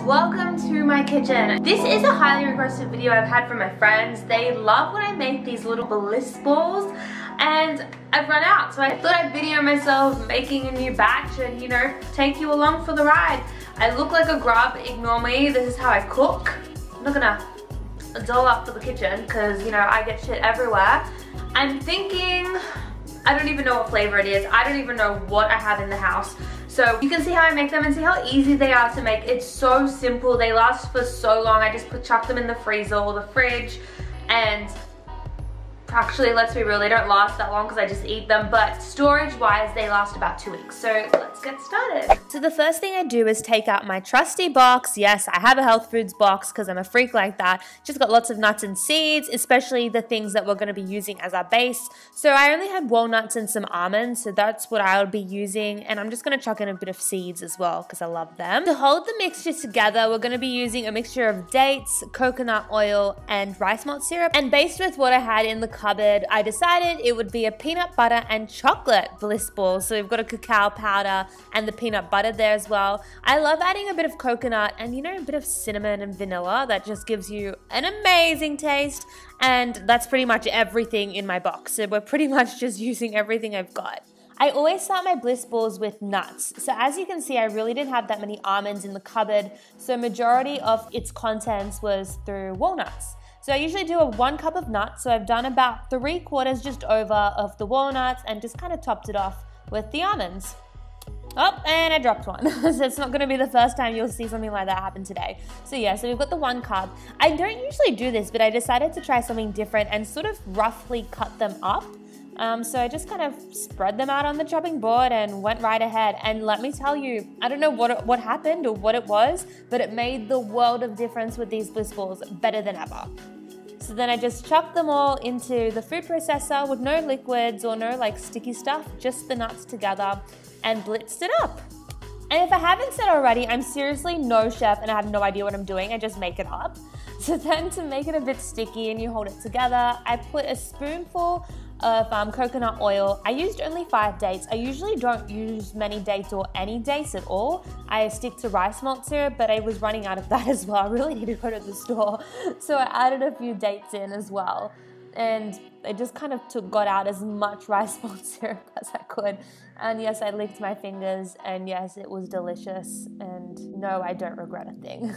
welcome to my kitchen. This is a highly requested video I've had from my friends. They love when I make these little Bliss balls and I've run out, so I thought I'd video myself making a new batch and, you know, take you along for the ride. I look like a grub, ignore me. This is how I cook. I'm not gonna doll up for the kitchen because, you know, I get shit everywhere. I'm thinking, I don't even know what flavor it is. I don't even know what I have in the house. So you can see how I make them and see how easy they are to make. It's so simple. They last for so long. I just chuck them in the freezer or the fridge, and actually, let's be real, they don't last that long because I just eat them, but storage-wise, they last about 2 weeks. So let's get started. So the first thing I do is take out my trusty box. Yes, I have a health foods box because I'm a freak like that. Just got lots of nuts and seeds, especially the things that we're going to be using as our base. So I only had walnuts and some almonds, so that's what I'll be using, and I'm just going to chuck in a bit of seeds as well because I love them. To hold the mixture together, we're going to be using a mixture of dates, coconut oil, and rice malt syrup, and based with what I had in the cupboard, I decided it would be a peanut butter and chocolate Bliss ball. So we've got a cacao powder and the peanut butter there as well. I love adding a bit of coconut and, you know, a bit of cinnamon and vanilla. That just gives you an amazing taste, and that's pretty much everything in my box. So we're pretty much just using everything I've got. I always start my Bliss balls with nuts. So as you can see, I really didn't have that many almonds in the cupboard, so majority of its contents was through walnuts. So I usually do a 1 cup of nuts, so I've done about 3/4 just over of the walnuts and just kind of topped it off with the almonds. Oh, and I dropped one. So it's not going to be the first time you'll see something like that happen today. So yeah, so we've got the 1 cup. I don't usually do this, but I decided to try something different and sort of roughly cut them up. So I just kind of spread them out on the chopping board and went right ahead. And let me tell you, I don't know what happened or what it was, but it made the world of difference with these Bliss balls, better than ever. So then I just chucked them all into the food processor with no liquids or no like sticky stuff, just the nuts together, and blitzed it up. And if I haven't said already, I'm seriously no chef and I have no idea what I'm doing. I just make it up. So then to make it a bit sticky and you hold it together, I put a spoonful of coconut oil. I used only 5 dates. I usually don't use many dates or any dates at all. I stick to rice malt syrup, but I was running out of that as well. I really need to go to the store. So I added a few dates in as well. And I just kind of got out as much rice malt syrup as I could. And yes, I licked my fingers, and yes, it was delicious. And no, I don't regret a thing.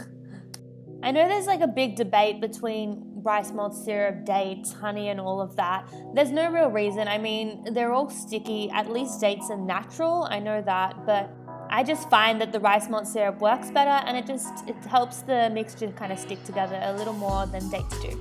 I know there's like a big debate between rice malt syrup, dates, honey, and all of that. There's no real reason. I mean, they're all sticky. At least dates are natural, I know that, but I just find that the rice malt syrup works better, and it helps the mixture kind of stick together a little more than dates do.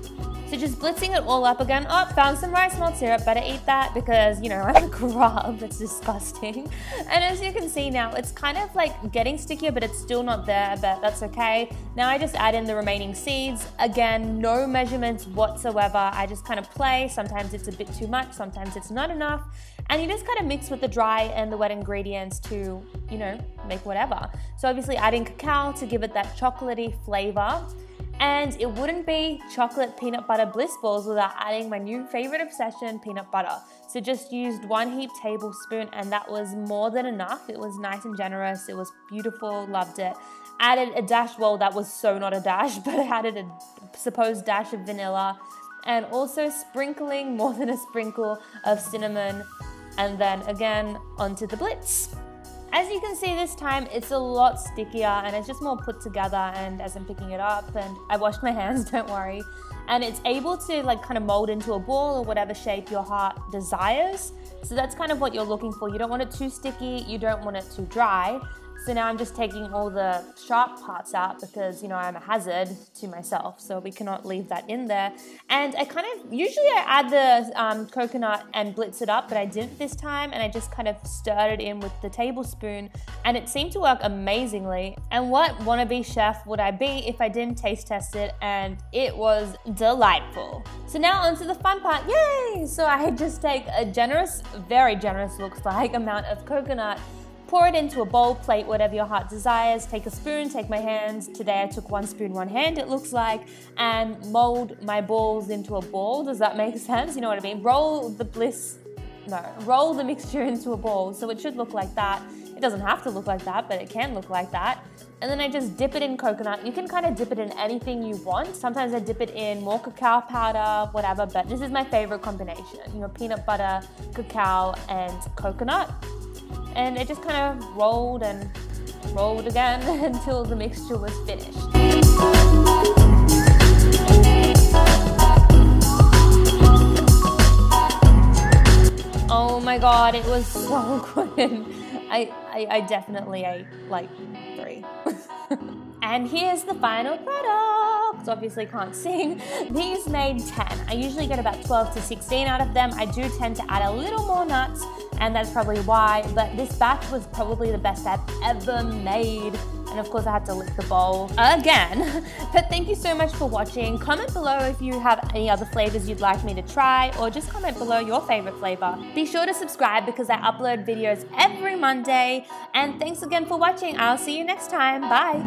So just blitzing it all up again. Oh, found some rice malt syrup, better eat that because, you know, I'm a grub, it's disgusting. And as you can see now, it's kind of like getting stickier, but it's still not there, but that's okay. Now I just add in the remaining seeds. Again, no measurements whatsoever. I just kind of play. Sometimes it's a bit too much, sometimes it's not enough. And you just kind of mix with the dry and the wet ingredients to, you know, make whatever. So obviously adding cacao to give it that chocolatey flavor. And it wouldn't be chocolate peanut butter Bliss balls without adding my new favorite obsession, peanut butter. So just used 1 heaped tablespoon, and that was more than enough. It was nice and generous. It was beautiful, loved it. Added a dash, well, that was so not a dash, but I added a supposed dash of vanilla, and also sprinkling more than a sprinkle of cinnamon, and then again onto the Blitz. As you can see this time, it's a lot stickier and it's just more put together, and as I'm picking it up, and I washed my hands, don't worry, and it's able to like kind of mold into a ball or whatever shape your heart desires. So that's kind of what you're looking for. You don't want it too sticky, you don't want it too dry. So now I'm just taking all the sharp parts out because, you know, I'm a hazard to myself, so we cannot leave that in there. And I kind of, usually I add the coconut and blitz it up, but I didn't this time, and I just kind of stirred it in with the tablespoon, and it seemed to work amazingly. And what wannabe chef would I be if I didn't taste test it? And it was delightful. So now onto the fun part, yay! So I just take a generous, very generous looks like, amount of coconut, pour it into a bowl, plate, whatever your heart desires. Take a spoon, take my hands. Today I took 1 spoon, 1 hand, it looks like, and mold my balls into a ball. Does that make sense? You know what I mean? Roll the mixture into a ball. So it should look like that. It doesn't have to look like that, but it can look like that. And then I just dip it in coconut. You can kind of dip it in anything you want. Sometimes I dip it in more cacao powder, whatever, but this is my favorite combination. You know, peanut butter, cacao, and coconut. And it just kind of rolled and rolled again until the mixture was finished. Oh my God, it was so good. I definitely ate like 3. And here's the final product. Obviously can't sing. These made 10. I usually get about 12 to 16 out of them. I do tend to add a little more nuts, and that's probably why, but this batch was probably the best I've ever made. And of course I had to lick the bowl again. But thank you so much for watching. Comment below if you have any other flavors you'd like me to try, or just comment below your favorite flavor. Be sure to subscribe because I upload videos every Monday. And thanks again for watching. I'll see you next time. Bye.